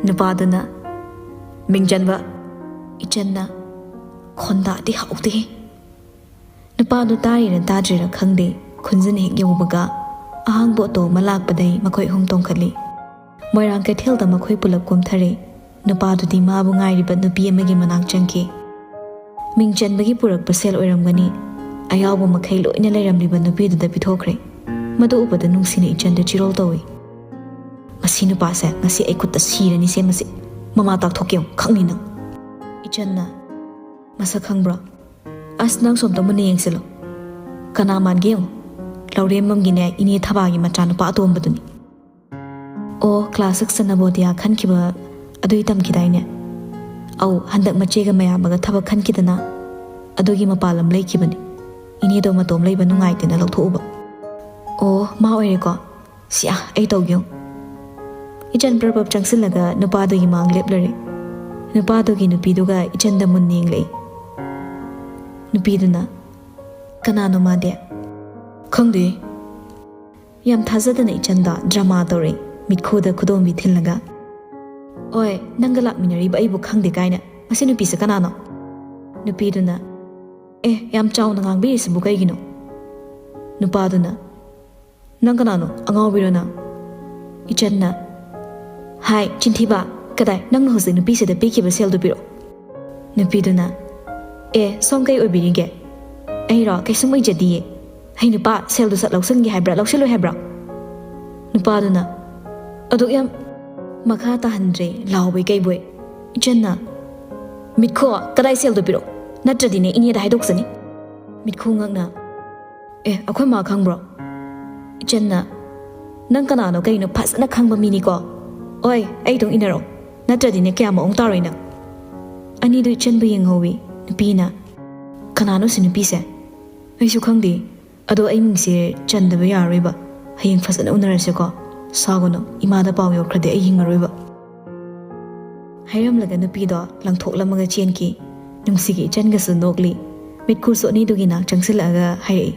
ꯅꯨꯄꯥꯗꯨꯅ ꯃꯤꯡ ꯆꯟꯕ ꯏꯆꯟꯅ ꯈꯣꯟꯗꯥꯗꯤ ꯍꯥꯎꯗꯦ ꯅꯨꯄꯥꯗꯨ ꯇꯥꯔꯤꯔ ꯇꯥꯗ꯭ꯔꯤꯔ ꯈꯪꯗꯦ ꯈꯨꯟꯖꯤꯟ ꯍꯦꯛ ꯌꯧꯕꯒ ꯑꯍꯥꯡꯕ ꯑꯣꯇꯣ ꯑꯃ ꯂꯥꯛꯄꯗꯩ ꯃꯈꯣꯏ ꯑꯍꯨꯝ ꯇꯣꯡꯈꯠꯂꯤ ꯃꯣꯏꯔꯥꯡ ꯀꯩꯊꯦꯜꯗ ꯃꯈꯣꯏ ꯄꯨꯂꯞ ꯀꯨꯝꯊꯔꯦ ꯅꯨꯄꯥꯗꯨꯗꯤ ꯃꯥꯕꯨ ꯉꯥꯏꯔꯤꯕ ꯅꯨꯄꯤ ꯑꯃꯒꯤ ꯃꯅꯥꯛ ꯆꯪꯈꯤ ꯃꯤꯡ ꯆꯟꯕꯒꯤ ꯄꯨꯔꯛꯄ ꯁꯦꯜ ꯑꯣꯏꯔꯝꯒꯅꯤ ꯑꯌꯥꯎꯕ ꯃꯈꯩ ꯂꯣꯏꯅ ꯂꯩꯔꯝꯂꯤꯕ ꯅꯨꯄꯤꯗꯨꯗ ꯄꯤꯊꯣꯛꯈ꯭ꯔꯦ ꯃꯗꯨ ꯎꯕꯗ ꯅꯨꯡꯁꯤꯅ ꯏꯆꯟꯗ ꯆꯤꯔꯣꯜ ꯇꯧꯏ ꯃꯁꯤ ꯅꯨꯄꯥꯁꯦ ꯉꯁꯤ ꯑꯩ ꯈꯨꯠꯇ ꯁꯤꯔꯅꯤꯁꯦ ꯃꯁꯤ ꯃꯃꯥ ꯇꯥꯛꯊꯣꯛꯀꯦ ꯈꯪꯅꯤ ꯅꯪ ꯏꯆꯟꯅ ꯃꯁꯛ ꯈꯪꯕ꯭ꯔꯣ ꯑꯁ ꯅꯪ ꯁꯣꯝꯇ ꯃꯨꯟꯅ ꯌꯦꯡꯁꯤꯜꯂꯣ ꯀꯅꯥ ꯃꯥꯟꯒꯦ ꯌꯦꯡꯉꯣ ꯂꯧꯔꯦꯝꯕꯝꯒꯤꯅꯦ ꯏꯅꯦ ꯊꯕꯥꯒꯤ ꯃꯆꯥꯅꯨꯄꯥ ꯑꯇꯣꯝꯕꯗꯨꯅꯤ ꯑꯣ ꯀ꯭ꯂꯥꯁ 6 ꯅꯕꯣꯗꯤꯌꯥ ꯈꯟꯈꯤꯕ ꯑꯗꯨꯏ ꯇꯝꯈꯤꯗꯥꯏꯅꯦ ꯑꯧ ꯍꯟꯗꯛ ꯃꯆꯦꯒ ꯃꯌꯥꯝꯕꯒ ꯊꯕꯛ ꯈꯟꯈꯤꯗꯅ ꯑꯗꯨꯒꯤ ꯃꯄꯥꯟ ꯂꯝ ꯂꯩꯈꯤꯕꯅꯤ ꯏꯅꯦꯗꯣ ꯃꯇꯣꯝ ꯂꯩꯕ ꯅꯨꯡꯉꯥꯏꯇꯦꯅ ꯂꯧꯊꯣꯛꯎꯕ ꯑꯣ ꯃꯥ ꯑꯣꯏꯔꯦꯀꯣ ꯁꯤꯌꯥ ꯑꯩ ꯇꯧꯒꯦ ꯏꯆꯟ ꯄ꯭ꯔꯄꯞ ꯆꯪꯁꯤꯜꯂꯒ ꯅꯨꯄꯥꯗꯨꯒꯤ ꯃꯥꯡ ꯂꯦꯞꯂꯔꯦ ꯅꯨꯄꯥꯗꯨꯒꯤ ꯅꯨꯄꯤꯗꯨꯒ ꯏꯆꯟꯗ ꯃꯨꯟꯅ ꯌꯦꯡꯂꯛꯏ ꯅꯨꯄꯤꯗꯨꯅ ꯀꯅꯥꯅꯣ ꯃꯥꯗꯤ ꯈꯪꯗꯦ ꯌꯥꯝ ꯊꯥꯖꯗꯅ ꯏꯆꯟꯗ ꯗ꯭ꯔꯃꯥ ꯇꯧꯔꯛꯏ ꯃꯤꯠꯈꯨꯗ ꯈꯨꯗꯣꯝꯕꯤ ꯊꯤꯜꯂꯒ ꯑꯣꯏ ꯅꯪꯒ ꯂꯥꯛꯃꯤꯟꯅꯔꯤꯕ ꯑꯩꯕꯨ ꯈꯪꯗꯦ ꯀꯥꯏꯅ ꯃꯁꯤ ꯅꯨꯄꯤꯁꯦ ꯀꯅꯥꯅꯣ ꯅꯨꯄꯤꯗꯨꯅ ꯌꯥꯝ ꯆꯥꯎꯅ ꯉꯥꯡꯕꯤꯔꯤꯁꯤꯕꯨ ꯀꯩꯒꯤꯅꯣ ꯅꯨꯄꯥꯗꯨꯅ ꯅꯪ ꯀꯅꯥꯅꯣ ꯑꯉꯥꯎꯕꯤꯔꯣ ꯅꯪ ꯏꯆꯟꯅ ꯍꯥꯏ ꯆꯤꯟꯊꯤꯕ ꯀꯗꯥꯏ ꯅꯪꯅ ꯍꯧꯖꯤꯛ ꯅꯨꯄꯤꯁꯤꯗ ꯄꯤꯈꯤꯕ ꯁꯦꯜꯗꯨ ꯄꯤꯔꯛꯑꯣ ꯅꯨꯄꯤꯗꯨꯅ ꯁꯣꯝ ꯀꯩ ꯑꯣꯏꯕꯤꯔꯤꯒꯦ ꯑꯩꯔꯣ ꯀꯩꯁꯨꯝ ꯑꯣꯏꯖꯗꯤꯌꯦ ꯍꯩ ꯅꯨꯄꯥ ꯁꯦꯜꯗꯨ ꯁꯠ ꯂꯧꯁꯤꯟꯒꯦ ꯍꯥꯏꯕ꯭ꯔꯥ ꯂꯧꯁꯤꯜꯂꯣꯏ ꯍꯥꯏꯕ꯭ꯔꯥ ꯅꯨꯄꯥꯗꯨꯅ ꯑꯗꯨ ꯌꯥꯝ ꯃꯈꯥ ꯇꯥꯍꯟꯗ꯭ꯔꯦ ꯂꯥꯎꯕꯩ ꯀꯩꯕꯣꯏ ꯏꯆꯟꯅ ꯃꯤꯠꯈꯣ ꯀꯗꯥꯏ ꯁꯦꯜꯗꯣ ꯄꯤꯔꯛꯑꯣ ꯅꯠꯇ꯭ꯔꯗꯤꯅꯦ ꯏꯅꯦꯗ ꯍꯥꯏꯗꯣꯛꯆꯅꯤ ꯃꯤꯠꯈꯣ ꯉꯛꯅ ꯑꯩꯈꯣꯏ ꯃꯥ ꯈꯪꯕ꯭ꯔꯣ ꯏꯆꯟꯅ ꯅꯪ ꯀꯅꯥꯅꯣ ꯀꯩꯅꯣ ꯐꯖꯅ ꯈꯪꯕ ꯃꯤꯅꯤꯀോ ꯑꯣꯏ ꯑꯩꯗꯣ ꯏꯟꯅꯔꯛꯑꯣ ꯅꯠꯇ꯭ꯔꯗꯤꯅꯦ ꯀꯌꯥ ꯃꯑꯣꯡ ꯇꯥꯔꯣꯏ ꯅꯪ ꯑꯅꯤꯗꯨ ꯏꯆꯟꯕꯨ ꯌꯦꯡꯍꯧꯋꯤ ꯅꯨꯄꯤꯅ ꯀꯅꯥꯅꯣ ꯁꯤ ꯅꯨꯄꯤꯁꯦ ꯑꯩꯁꯨ ꯈꯪꯗꯦ ꯑꯗꯣ ꯑꯩ ꯃꯤꯡꯁꯦ ꯆꯟꯗꯕ ꯌꯥꯔꯣꯏꯕ ꯍꯌꯦꯡ ꯐꯖꯅ ꯎꯅꯔꯁꯦꯀꯣ ꯁꯥꯎꯒꯅꯨ ꯏꯃꯥꯗ ꯄꯥꯎ ꯌꯧꯈ꯭ꯔꯗꯤ ꯑꯩ ꯍꯤꯡꯉꯔꯣꯏꯕ ꯍꯥꯏꯔꯝꯂꯒ ꯅꯨꯄꯤꯗꯣ ꯂꯪꯊꯣꯛꯂꯝꯃꯒ ꯆꯦꯟꯈꯤ ꯅꯨꯡꯁꯤꯒꯤ ꯏꯆꯟꯒꯁꯨ ꯅꯣꯛꯂꯤ ꯃꯤꯠꯈꯨꯁꯨ ꯑꯅꯤꯗꯨꯒꯤ ꯅꯥꯛ ꯆꯪꯁꯤꯜꯂꯛꯑꯒ ꯍꯥꯏꯔꯛꯏ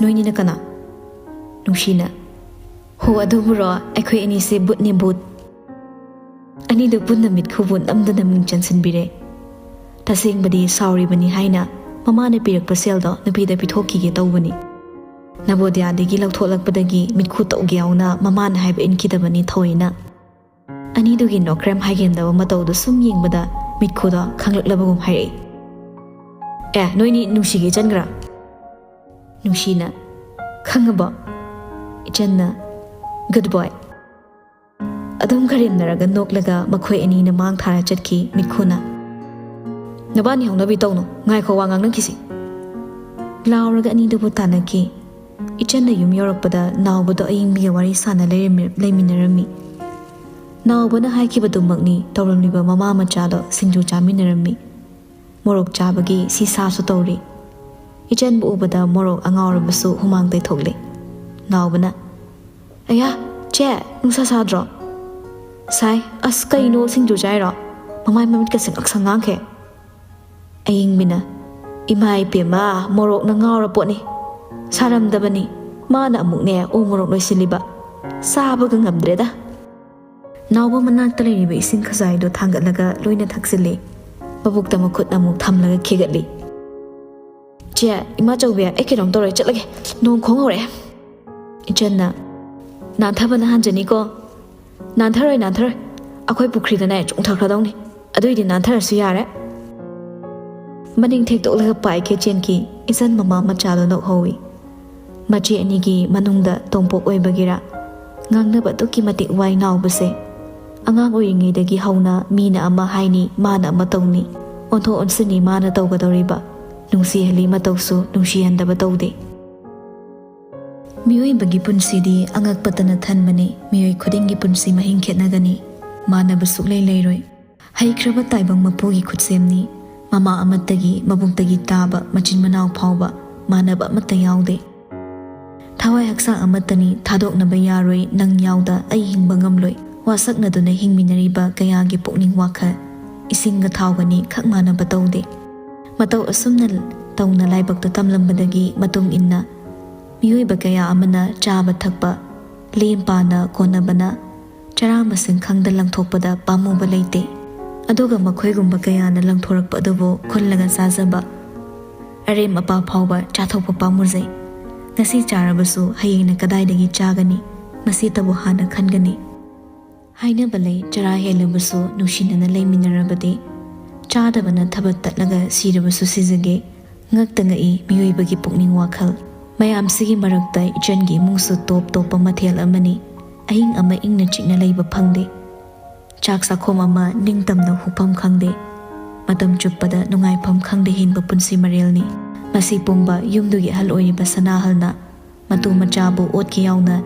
ꯅꯣꯏꯅꯤꯅ ꯀꯅꯥ ꯅꯨꯡꯁꯤꯅ ꯍꯣ ꯑꯗꯨꯕꯨꯔꯣ ꯑꯩꯈꯣꯏ ꯑꯅꯤꯁꯦ ꯕꯨꯠꯅꯤ ꯕꯨꯠ ꯑꯅꯤꯗꯨ ꯄꯨꯟꯅ ꯃꯤꯠꯈꯨꯕꯨ ꯅꯝꯗꯅ ꯃꯤꯡ ꯆꯟꯁꯤꯟꯕꯤꯔꯦ ꯇꯁꯦꯡꯕꯗꯤ ꯁꯥꯎꯔꯤꯕꯅꯤ ꯍꯥꯏꯅ ꯃꯃꯥꯅ ꯄꯤꯔꯛꯄ ꯁꯦꯜꯗꯣ ꯅꯨꯄꯤꯗ ꯄꯤꯊꯣꯛꯈꯤꯒꯦ ꯇꯧꯕꯅꯤ ꯅꯕꯣꯗꯤꯌꯥꯗꯒꯤ ꯂꯧꯊꯣꯛꯂꯛꯄꯗꯒꯤ ꯃꯤꯠꯈꯨ ꯇꯧꯒꯦ ꯌꯥꯎꯅ ꯃꯃꯥꯅ ꯍꯥꯏꯕ ꯏꯟꯈꯤꯗꯕꯅꯤ ꯊꯧꯑꯣꯏꯅ ꯑꯅꯤꯗꯨꯒꯤ ꯅꯣꯀ꯭ꯔꯦꯝ ꯍꯥꯏꯒꯦꯟꯗꯕ ꯃꯇꯧꯗꯨ ꯁꯨꯝ ꯌꯦꯡꯕꯗ ꯃꯤꯠꯈꯨꯗꯣ ꯈꯪꯂꯛꯂꯕꯒꯨꯝ ꯍꯥꯏꯔꯛꯏ ꯅꯣꯏꯅꯤ ꯅꯨꯡꯁꯤꯒꯦ ꯆꯟꯒ꯭ꯔꯥ ꯅꯨꯡꯁꯤꯅ ꯈꯪꯉꯕꯣ ꯏꯆꯟꯅ ꯒꯨꯗ ꯕꯣꯏ ꯑꯗꯨꯝ ꯈꯔꯦꯝꯅꯔꯒ ꯅꯣꯛꯂꯒ ꯃꯈꯣꯏ ꯑꯅꯤꯅ ꯃꯥꯡ ꯊꯥꯔ ꯆꯠꯈꯤ ꯃꯤꯠꯈꯨꯅ ꯅꯕꯥꯅꯤ ꯍꯧꯅꯕꯤ ꯇꯧꯅꯨ ꯉꯥꯏꯈꯣ ꯋꯥ ꯉꯥꯡꯅꯈꯤꯁꯤ ꯂꯥꯎꯔꯒ ꯑꯅꯤꯗꯨꯕꯨ ꯇꯥꯟꯅꯈꯤ ꯏꯆꯟꯅ ꯌꯨꯝ ꯌꯧꯔꯛꯄꯗ ꯅꯥꯎꯕꯗꯣ ꯑꯏꯪꯕꯤꯒ ꯋꯥꯔꯤ ꯁꯥꯟꯅ ꯂꯩꯃꯤꯟꯅꯔꯝꯃꯤ ꯅꯥꯎꯕꯅ ꯍꯥꯏꯈꯤꯕꯗꯨꯃꯛꯅꯤ ꯇꯧꯔꯝꯂꯤꯕ ꯃꯃꯥ ꯃꯆꯥꯗꯣ ꯁꯤꯡꯖꯨ ꯆꯥꯃꯤꯟꯅꯔꯝꯃꯤ ꯃꯣꯔꯣꯛ ꯆꯥꯕꯒꯤ ꯁꯤꯁꯥꯁꯨ ꯇꯧꯔꯤ ꯏꯆꯟꯕꯨ ꯎꯕꯗ ꯃꯣꯔꯣꯛ ꯑꯉꯥꯎꯔꯕꯁꯨ ꯍꯨꯃꯥꯡ ꯇꯩꯊꯣꯛꯂꯤ ꯅꯥꯎꯕꯅ ꯑꯌꯥ ꯆꯦ ꯅꯨꯡꯁꯥ ꯁꯥꯗ꯭ꯔꯣ ꯁꯥꯏ ꯑꯁ ꯀꯩꯅꯣ ꯁꯤꯡꯖꯨ ꯆꯥꯏꯔꯣ ꯃꯃꯥꯏ ꯃꯃꯤꯠꯀꯁꯦ ꯉꯛꯁꯪ ꯉꯥꯡꯈꯦ ꯑꯏꯪꯕꯤꯅ ꯏꯃꯥ ꯏꯄꯦꯝꯃ ꯃꯣꯔꯣꯛꯅ ꯉꯥꯎꯔ ꯄꯣꯠꯅꯤ ꯁꯥꯔꯝꯗꯕꯅꯤ ꯃꯥꯅ ꯑꯃꯨꯛꯅꯦ ꯎ ꯃꯣꯔꯣꯛ ꯂꯣꯏꯁꯤꯜꯂꯤꯕ ꯆꯥꯕꯒ ꯉꯝꯗ꯭ꯔꯦꯗ ꯅꯥꯎꯕ ꯃꯅꯥꯛꯇ ꯂꯩꯔꯤꯕ ꯏꯁꯤꯡ ꯈꯖꯥꯏꯗꯣ ꯊꯥꯡꯒꯠꯂꯒ ꯂꯣꯏꯅ ꯊꯛꯆꯤꯜꯂꯤ ꯃꯕꯨꯛꯇ ꯃꯈꯨꯠ ꯑꯃꯨꯛ ꯊꯝꯂꯒ ꯈꯦꯒꯠꯂꯤ ꯆꯦ ꯏꯃꯥ ꯆꯧꯕꯤ ꯑꯩ ꯀꯩꯅꯣꯝ ꯇꯧꯔꯦ ꯆꯠꯂꯒꯦ ꯅꯣꯡ ꯈꯣꯡ ꯍꯧꯔꯛꯑꯦ ꯏꯆꯟꯅ ꯅꯥꯟꯊꯕꯅ ꯍꯥꯟꯖꯅꯤꯀꯣ ꯅꯥꯟꯊꯔꯣꯏ ꯑꯩꯈꯣꯏ ꯄꯨꯈ꯭ꯔꯤꯗꯅꯦ ꯆꯣꯡꯊꯈ꯭ꯔꯗꯧꯅꯤ ꯑꯗꯨꯏꯗꯤ ꯅꯥꯟꯊꯔꯁꯨ ꯌꯥꯔꯦ ꯃꯅꯤꯡ ꯊꯦꯛꯇꯣꯛꯂꯒ ꯄꯥꯏꯈꯦ ꯆꯦꯟꯈꯤ ꯏꯆꯟ ꯃꯃꯥ ꯃꯆꯥꯗꯣ ꯅꯣꯛꯍꯧꯋꯤ ꯃꯆꯦ ꯑꯅꯤꯒꯤ ꯃꯅꯨꯡꯗ ꯇꯣꯝꯄꯣꯛ ꯑꯣꯏꯕꯒꯤꯔꯥ ꯉꯥꯡꯅꯕ ꯑꯗꯨꯛꯀꯤ ꯃꯇꯤꯛ ꯋꯥꯏ ꯅꯥꯎꯕꯁꯦ ꯑꯉꯥꯡ ꯑꯣꯏꯔꯤꯉꯩꯗꯒꯤ ꯍꯧꯅ ꯃꯤꯅ ꯑꯃ ꯍꯥꯏꯅꯤ ꯃꯥꯅ ꯑꯃ ꯇꯧꯅꯤ ꯑꯣꯟꯊꯣꯛ ꯑꯣꯟꯁꯤꯟꯅꯤ ꯃꯥꯅ ꯇꯧꯒꯗꯧꯔꯤꯕ ꯅꯨꯡꯁꯤꯍꯜꯂꯤ ꯃꯇꯧꯁꯨ ꯅꯨꯡꯁꯤꯍꯟꯗꯕ ꯇꯧꯗꯦ ꯃꯤꯑꯣꯏꯕꯒꯤ ꯄꯨꯟꯁꯤꯗꯤ ꯑꯉꯛꯄꯇꯅ ꯊꯟꯕꯅꯤ ꯃꯤꯑꯣꯏ ꯈꯨꯗꯤꯡꯒꯤ ꯄꯨꯟꯁꯤ ꯃꯍꯤꯡ ꯈꯦꯠꯅꯒꯅꯤ ꯃꯥꯟꯅꯕ ꯁꯨꯛꯂꯩ ꯂꯩꯔꯣꯏ ꯍꯩꯈ꯭ꯔꯕ ꯇꯥꯏꯕꯪ ꯃꯄꯨꯒꯤ ꯈꯨꯠꯁꯦꯝꯅꯤ ꯃꯃꯥ ꯑꯃꯠꯇꯒꯤ ꯃꯕꯨꯡꯇꯒꯤ ꯇꯥꯕ ꯃꯆꯤꯟ ꯃꯅꯥꯎ ꯐꯥꯎꯕ ꯃꯥꯟꯅꯕ ꯑꯃꯠꯇ ꯌꯥꯎꯗꯦ ꯊꯋꯥꯏ ꯍꯛꯆꯥꯡ ꯑꯃꯠꯇꯅꯤ ꯊꯥꯗꯣꯛꯅꯕ ꯌꯥꯔꯣꯏ ꯅꯪ ꯌꯥꯎꯗ ꯑꯩ ꯍꯤꯡꯕ ꯉꯝꯂꯣꯏ ꯋꯥꯁꯛꯅꯗꯨꯅ ꯍꯤꯡꯃꯤꯟꯅꯔꯤꯕ ꯀꯌꯥꯒꯤ ꯄꯨꯛꯅꯤꯡ ꯋꯥꯈꯜ ꯏꯁꯤꯡꯒ ꯊꯥꯎꯒꯅꯤ ꯈꯛ ꯃꯥꯟꯅꯕ ꯇꯧꯗꯦ ꯃꯇꯧ ꯑꯁꯨꯝꯅ ꯇꯧꯅ ꯂꯥꯏꯕꯛꯇ ꯇꯝꯂꯝꯕꯗꯒꯤ ꯃꯇꯨꯡ ꯏꯟꯅ ꯃꯤꯑꯣꯏꯕ ꯀꯌꯥ ꯑꯃꯅ ꯆꯥꯕ ꯊꯛꯄ ꯂꯦꯝ ꯄꯥꯅ ꯀꯣꯟꯅꯕꯅ ꯆꯔꯥ ꯃꯁꯤꯡ ꯈꯪꯗ ꯂꯪꯊꯣꯛꯄꯗ ꯄꯥꯝꯃꯨꯕ ꯂꯩꯇꯦ ꯑꯗꯨꯒ ꯃꯈꯣꯏꯒꯨꯝꯕ ꯀꯌꯥꯅ ꯂꯪꯊꯣꯔꯛꯄ ꯑꯗꯨꯕꯨ ꯈꯨꯜꯂꯒ ꯆꯥꯖꯕ ꯑꯔꯦꯝ ꯑꯄꯥ ꯐꯥꯎꯕ ꯆꯥꯊꯣꯛꯄ ꯄꯥꯝꯃꯨꯖꯩ ꯉꯁꯤ ꯆꯥꯔꯕꯁꯨ ꯍꯌꯦꯡꯅ ꯀꯗꯥꯏꯗꯒꯤ ꯆꯥꯒꯅꯤ ꯃꯁꯤꯇꯕꯨ ꯍꯥꯟꯅ ꯈꯟꯒꯅꯤ ꯍꯥꯏꯅꯕ ꯂꯩ ꯆꯔꯥ ꯍꯦꯜꯂꯕꯁꯨ ꯅꯨꯡꯁꯤꯅꯅ ꯂꯩꯃꯤꯟꯅꯔꯕꯗꯤ ꯆꯥꯗꯕꯅ ꯊꯕꯛ ꯇꯠꯂꯒ ꯁꯤꯔꯕꯁꯨ ꯁꯤꯖꯒꯦ ꯉꯛꯇ ꯉꯛꯏ ꯃꯤꯑꯣꯏꯕꯒꯤ ꯄꯨꯛꯅꯤꯡ ꯋꯥꯈꯜ ꯃꯌꯥꯝꯁꯤꯒꯤ ꯃꯔꯛꯇ ꯏꯆꯟꯒꯤ ꯏꯃꯨꯡꯁꯨ ꯇꯣꯞ ꯇꯣꯞꯄ ꯃꯊꯦꯜ ꯑꯃꯅꯤ ꯑꯍꯤꯡ ꯑꯃ ꯏꯪꯅ ꯆꯤꯛꯅ ꯂꯩꯕ ꯐꯪꯗꯦ ꯆꯥꯛ ꯆꯥꯈꯣꯝ ꯑꯃ ꯅꯤꯡꯇꯝꯅ ꯍꯨꯐꯝ ꯈꯪꯗꯦ ꯃꯇꯝ ꯆꯨꯞꯄꯗ ꯅꯨꯡꯉꯥꯏꯐꯝ ꯈꯪꯗꯦ ꯍꯤꯡꯕ ꯄꯨꯟꯁꯤ ꯃꯔꯦꯜꯅꯤ ꯃꯁꯤ ꯄꯨꯝꯕ ꯌꯨꯝꯗꯨꯒꯤ ꯑꯍꯜ ꯑꯣꯏꯔꯤꯕ ꯁꯅꯥꯍꯜꯅ ꯃꯇꯨ ꯃꯆꯥꯕꯨ ꯑꯣꯠꯀꯦ ꯌꯥꯎꯅ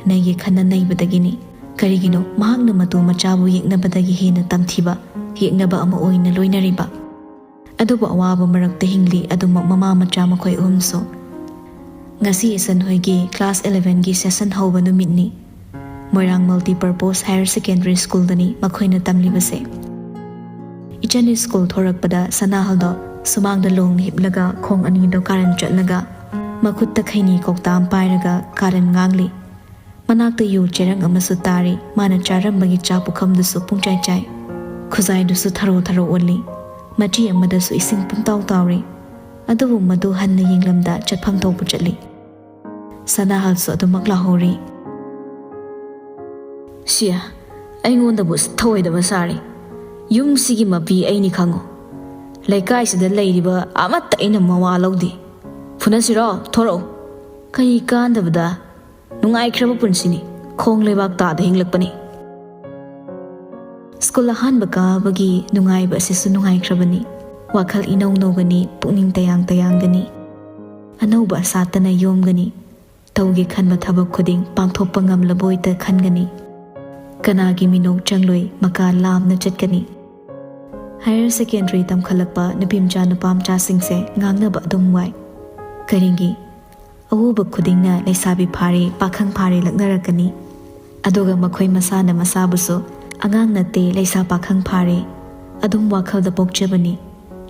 ꯅꯩꯒꯦ ꯈꯟꯅ ꯅꯩꯕꯗꯒꯤꯅꯤ ꯀꯔꯤꯒꯤꯅꯣ ꯃꯍꯥꯛꯅ ꯃꯇꯨ ꯃꯆꯥꯕꯨ ꯌꯦꯛꯅꯕꯗꯒꯤ ꯍꯦꯟꯅ ꯇꯝꯊꯤꯕ ꯌꯦꯛꯅꯕ ꯑꯃ ꯑꯣꯏꯅ ꯂꯣꯏꯅꯔꯤꯕ ꯑꯗꯨꯕꯨ ꯑꯋꯥꯕ ꯃꯔꯛꯇ ꯍꯤꯡꯂꯤ ꯑꯗꯨꯃꯛ ꯃꯃꯥ ꯃꯆꯥ ꯃꯈꯣꯏ ꯑꯍꯨꯝꯁꯨ ꯉꯁꯤ ꯏꯆꯟ ꯍꯣꯏꯒꯤ ꯀ꯭ꯂꯥꯁ 11ꯒꯤ ꯁꯦꯁꯟ ꯍꯧꯕ ꯅꯨꯃꯤꯠꯅꯤ ꯃꯣꯏꯔꯥꯡ ꯃꯜꯇꯤꯄꯔꯄꯣꯁ ꯍꯥꯌꯔ ꯁꯦꯀꯦꯟꯗꯔꯤ ꯁ꯭ꯀꯨꯜꯗꯅꯤ ꯃꯈꯣꯏꯅ ꯇꯝꯂꯤꯕꯁꯦ ꯏꯆꯟ ꯁ꯭ꯀꯨꯜ ꯊꯣꯔꯛꯄꯗ ꯁꯅꯥꯍꯜꯗꯣ ꯁꯨꯃꯥꯡꯗ ꯂꯣꯡꯅ ꯍꯤꯞꯂꯒ ꯈꯣꯡ ꯑꯅꯤꯗꯣ ꯀꯥꯔꯟ ꯆꯠꯂꯒ ꯃꯈꯨꯠꯇ ꯈꯩꯅꯤ ꯀꯧꯇꯥ ꯑꯃ ꯄꯥꯏꯔꯒ ꯀꯥꯔꯟ ꯉꯥꯡꯂꯤ ꯃꯅꯥꯛꯇ ꯌꯨ ꯆꯦꯔꯪ ꯑꯃꯁꯨ ꯇꯥꯔꯤ ꯃꯥꯅ ꯆꯥꯔꯝꯕꯒꯤ ꯆꯥꯛ ꯄꯨꯈꯝꯗꯨꯁꯨ ꯄꯨꯡꯆꯥꯏ ꯆꯥꯏ ꯈꯨꯖꯥꯏꯗꯨꯁꯨ ꯊꯔꯣ ꯊꯔꯣ ꯑꯣꯜꯂꯤ ꯃꯆꯤ ꯑꯃꯗꯁꯨ ꯏꯁꯤꯡ ꯄꯨꯡꯇꯥꯎ ꯇꯥꯎꯔꯤ ꯑꯗꯨꯕꯨ ꯃꯗꯨ ꯍꯟꯅ ꯌꯦꯡꯂꯝꯗ ꯆꯠꯐꯝ ꯊꯣꯛꯄ ꯆꯠꯂꯤ ꯁꯅꯥꯍꯜꯁꯨ ꯑꯗꯨꯃꯛ ꯂꯥꯎꯍꯧꯔꯤ ꯁꯤꯌꯥ ꯑꯩꯉꯣꯟꯗꯕꯨ ꯊꯧꯑꯣꯏꯗꯕ ꯁꯥꯔꯤ ꯌꯨꯝꯁꯤꯒꯤ ꯃꯄꯤ ꯑꯩꯅꯤ ꯈꯪꯉꯨ ꯂꯩꯀꯥꯏꯁꯤꯗ ꯂꯩꯔꯤꯕ ꯑꯃꯠꯇ ꯑꯩꯅ ꯃꯋꯥ ꯂꯧꯗꯦ ꯐꯨꯅꯁꯤꯔꯣ ꯊꯣꯔꯛꯎ ꯀꯔꯤ ꯀꯥꯟꯗꯕꯗ ꯅꯨꯡꯉꯥꯏꯈ꯭ꯔꯕ ꯄꯨꯟꯁꯤꯅꯤ โคงเลยบากตาได้หิงลักปะนี่สกุลละหันบกาบกีนุงไงบะสิสุนุงไงครบนี่ว่าคัลอินองโนกนี่ปุนิงตยังกันนี่อโนบะสาตนายมกันนี่เตากิขันมาทับกขดิงปังทบปังงำละบอยเตอขันกันนี่กนากิมินกจังลอยมาการลามนจัดกันนี่Higher secondary tam khalakpa nipim cha nupam cha singse ngangna ba dum wai karingi awu ba khudingna leisabi phari pakhang phari laknarakani adoga makhoi masana masabuso angang nate leisa pakhang phari adum wakhal da pokchabani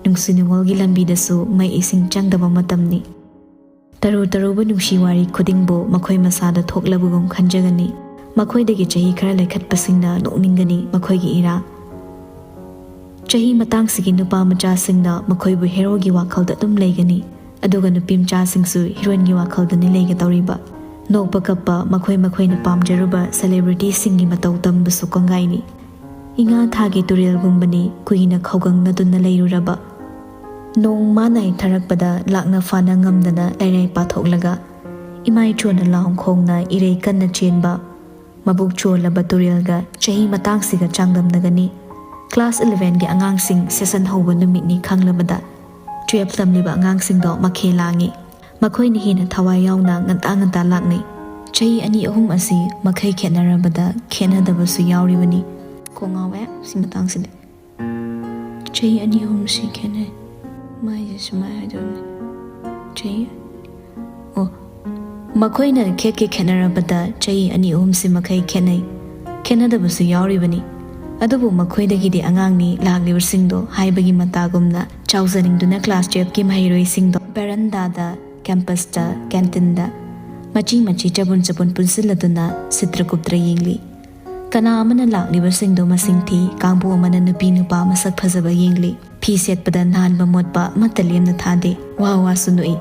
nungsinungol gi lambi da su mai ising changdaba matamni taru ba nungshi wari khudingbo makhoi masada thoklabugum khanjagani makhoi dagi chahi khara lekhat pasingna nokningani makhoi gi ira chahi matang sigi nupa macha singna makhoi bu hero gi wakhal da dum leigani aduga nupim cha singsu heroine gi wakhal da ni leiga tawriba nokpa kappa makhoi na pamjaruba celebrity singi matau tambu su kongai ni inga thagi turel gumbani kuina khogang na dunna leiruraba nong manai tharakpada lakna fana ngamdana lairai pathoklaga imai chona laung khongna irei kanna chenba mabuk cholaba turelga chahi matang siga changdamnagani Class 11 gi angang sing session hoba numit ni khanglabada 12 tamliba angang sing do makhe langi makhoi ni hina thawai yauna nganta lakni chai ani ahum asi makhai khenarabada khenadaba su yauri bani ko ngawe simatang sile chai ani ahum si khene mai smai hadon chai o makhoi na khe khenarabada chai ani ahum si makhai khenadaba su yauri bani adubu makhoidagidi angangni laglibsingdo haibagi matagumna chawzaringduna class 12 ki mahiroisingdo veranda da campus da canteen da machi chabun punsiladuna sitraguptra yingli kana amana laglibsingdo masingthi kangbu amana nupi nupa masak phajaba yingli phi setpada nanba motpa matalemna thade wa sunui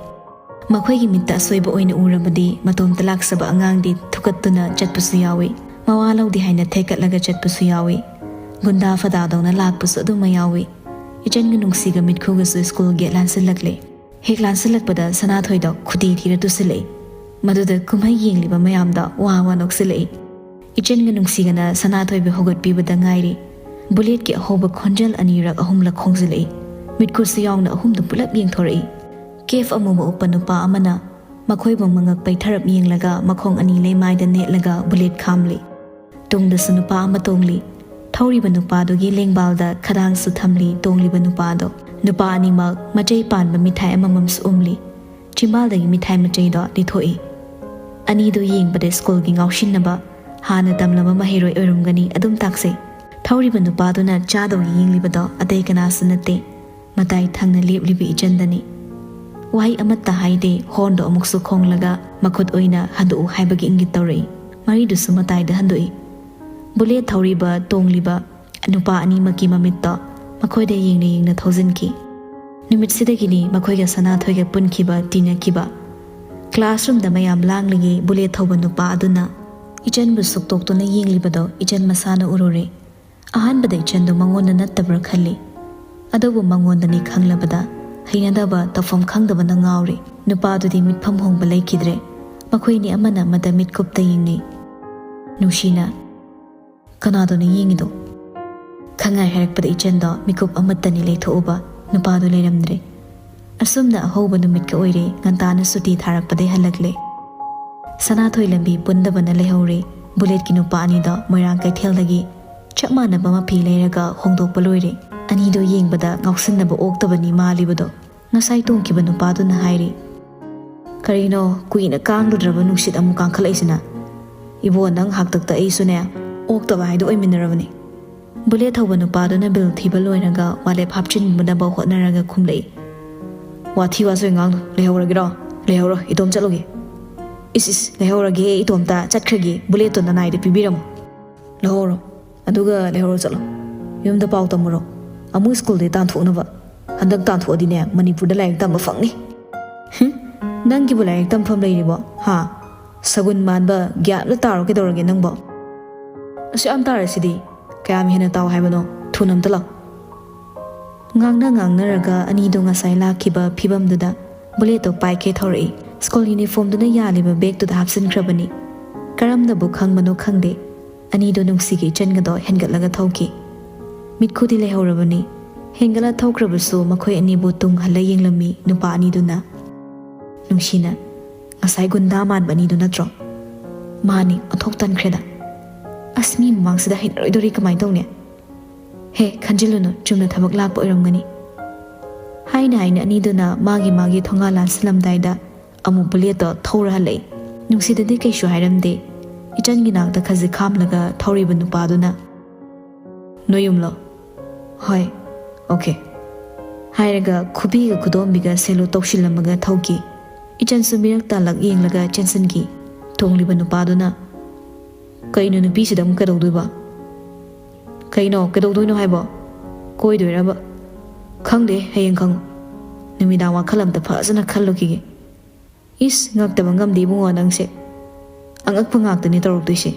makhoigi mitta soiba oina urabadi matom talak saba angangdi thukattuna chatpusu yawi mawalaudi haina thekatlaga chatpusu yawi Gunda fada dawna lakpusu aduma yawi ichen ga nungsiga mitkhuga su school ge lansilakle hek lansilakpada sanathoi da khudi thira tusilei maduda kumhai yengliba mayamda wa noksilei ichen ga nungsiga na sanathoi be hogot pibada ngairi bullet ke hoba khonjal anirak ahumla khongzilei mitkur su yawna ahumda pulap yengthorei kef amuma upanupa amana makhoi bang mangak pai tharap yenglaga makhong ani leimai da netlaga bullet khamli tungda sunupa amatongli Thawriba nupadogi lengbalda khadang su thamli tongliba nupado nupa animak machai panba mithai amamam su umli chimbaldagi mithai machai do lithoi ani do yengbade school gi ngawshinnaba hana tamlama mahiroi orumgani adum taksei Thawriba nupaduna chadogi yenglibado adai kana sunate matai thangna leplibi ichandani wai amatta haide hondo amuksu khonglaga makhut oina handu haibagi ingit tawrei mari du sumatai da handoi Bullet thawriba tongliba nupa ani maki mamitta makhoida yengna thousand numit sidagini makhoiga sana thoiga punkiba tinakiba classroom da mayam langligi bullet thawba nupa aduna ichen bu suktok to na yenglibado ichen masana urore ahan bada ichen do mangon na tabra khalli adobu mangon da ni khanglabada hainadaba tafam khangdaba na ngawri nupa du di mitpham hongba laikidre makhoi ni amana mada mitkup ta yengni nushina Kanadona yengido khangai harakpada ichenda mikup amattani leithoba nupadu leiramdre asumna ahoba numit ka oire ngantana suti tharakpade halakle sanathoi lambi pundabana lehore bullet ki nupa ani da moirang kaitheldagi chakmana bama phi leiraga hongdokpa loire ani do yengbada ngausinnaba oktabani malibado ngasai tongkiba nupadu na hairi karino kuina kangludraba nungsit amu kangkhalaisina ibo nang haktakta aisune Oktaba haidu oiminarabani Bullet thawba nupaduna bil thiba loinaga wale phapchin bunaba hotnaraga khumlei wathi wa soi ngang lehora itom chaloge is lehora ge itom ta chatkhage bullet to nanai de pibiram lehora aduga lehora chalo yumda paw tamuro amu school de tan thonaba handak tan thodine manipur da laik tam fangni nang gi bulai tam pham lei ribo ha sagun manba gya la taro ke dorage nangbo Asi antara sidi kaya mi hina taw haibano thunam tala ngangna raga ani do ngasai lakhiba phibam duda bullet to pai ke thori school uniform duna yaliba bag to hapsin khrabani ꯀꯔꯝꯅꯕꯨ ꯈꯪꯕꯅꯣ ꯈꯪꯗꯦ ꯑꯅꯤꯗꯣ ꯅꯨꯡꯁꯤꯒꯤ ꯏꯆꯟꯒꯗꯣ ꯍꯦꯟꯒꯠꯂꯒ ꯊꯧꯈꯤ ꯃꯤꯠꯈꯨꯗꯤ ꯂꯩꯍꯧꯔꯕꯅꯤ ꯍꯦꯟꯒꯠꯂ ꯊꯧꯈ꯭ꯔꯕꯁꯨ ꯃꯈꯣꯏ ꯑꯅꯤꯕꯨ ꯇꯨꯡ ꯍꯜꯂ ꯌꯦꯡꯂꯝꯃꯤ ꯅꯨꯄꯥ ꯑꯅꯤꯗꯨꯅ ꯅꯨꯡꯁꯤꯅ ꯉꯁꯥꯏ ꯒꯨꯟꯗꯥ ꯃꯥꯟꯕ ꯑꯅꯤꯗꯨ ꯅꯠꯇ꯭ꯔꯣ ꯃꯥꯅꯤ ꯑꯣꯟꯊꯣꯛ ꯇꯟꯈ꯭ꯔꯦꯗ ꯑꯁ ꯃꯤ ꯃꯃꯥꯡꯁꯤꯗ ꯍꯩꯅꯔꯣꯏꯗꯣꯔꯤ ꯀꯃꯥꯏꯅ ꯇꯧꯅꯤ ꯍꯦ ꯈꯟꯖꯤꯜꯂꯨꯅꯨ ꯆꯨꯝꯅ ꯊꯕꯛ ꯂꯥꯛꯄ ꯑꯣꯏꯔꯝꯒꯅꯤ ꯍꯥꯏꯅ ꯑꯅꯤꯗꯨꯅ ꯃꯥꯒꯤ ꯊꯣꯡꯒꯥꯜ ꯂꯥꯟꯁꯤꯜꯂꯝꯗꯥꯏꯗ ꯑꯃꯨꯛ ꯕꯨꯂꯦꯠꯇꯣ ꯊꯧꯔ ꯍꯜꯂꯛꯏ ꯅꯨꯡꯁꯤꯗꯗꯤ ꯀꯩꯁꯨ ꯍꯥꯏꯔꯝꯗꯦ ꯏꯆꯟꯒꯤ ꯅꯥꯛꯇ ꯈꯖꯤꯛ ꯈꯥꯝꯂꯒ ꯊꯧꯔꯤꯕ ꯅꯨꯄꯥꯗꯨꯅ ꯅꯣꯏ ꯌꯨꯝꯂꯣ ꯍꯣꯏ ꯑꯣꯀꯦ ꯍꯥꯏꯔꯒ ꯈꯨꯕꯤꯒ ꯈꯨꯗꯣꯝꯕꯤꯒ ꯁꯦꯂꯨ ꯇꯧꯁꯤꯜꯂꯝꯃꯒ ꯊꯧꯈꯤ ꯏꯆꯟꯁꯨ ꯃꯤꯔꯛ ꯇꯥꯜꯂꯛ ꯌꯦꯡꯂꯒ ꯆꯦꯟꯁꯤꯟꯈꯤ ꯇꯣꯡꯂꯤꯕ ꯅꯨꯄꯥꯗꯨꯅ ꯀꯩꯅꯣ ꯅꯨꯄꯤꯁꯤꯗ ꯑꯃꯨꯛ ꯀꯩꯗꯧꯗꯣꯏꯕ ꯀꯩꯅꯣ ꯀꯩꯗꯧꯗꯣꯏꯅꯣ ꯍꯥꯏꯕꯣ ꯀꯣꯏꯗꯣꯏꯔꯕ ꯈꯪꯗꯦ ꯍꯌꯦꯡ ꯈꯪꯉꯨ ꯅꯨꯃꯤꯗꯥꯡ ꯋꯥꯈꯜ ꯑꯝꯇ ꯐꯖꯅ ꯈꯜꯂꯨꯈꯤꯒꯦ ꯏꯁ ꯉꯛꯇꯕ ꯉꯝꯗꯦ ꯏꯕꯨꯡꯉꯣ ꯅꯪꯁꯦ ꯑꯉꯛꯄ ꯉꯥꯛꯇꯅꯤ ꯇꯧꯔꯛꯇꯣꯏꯁꯦ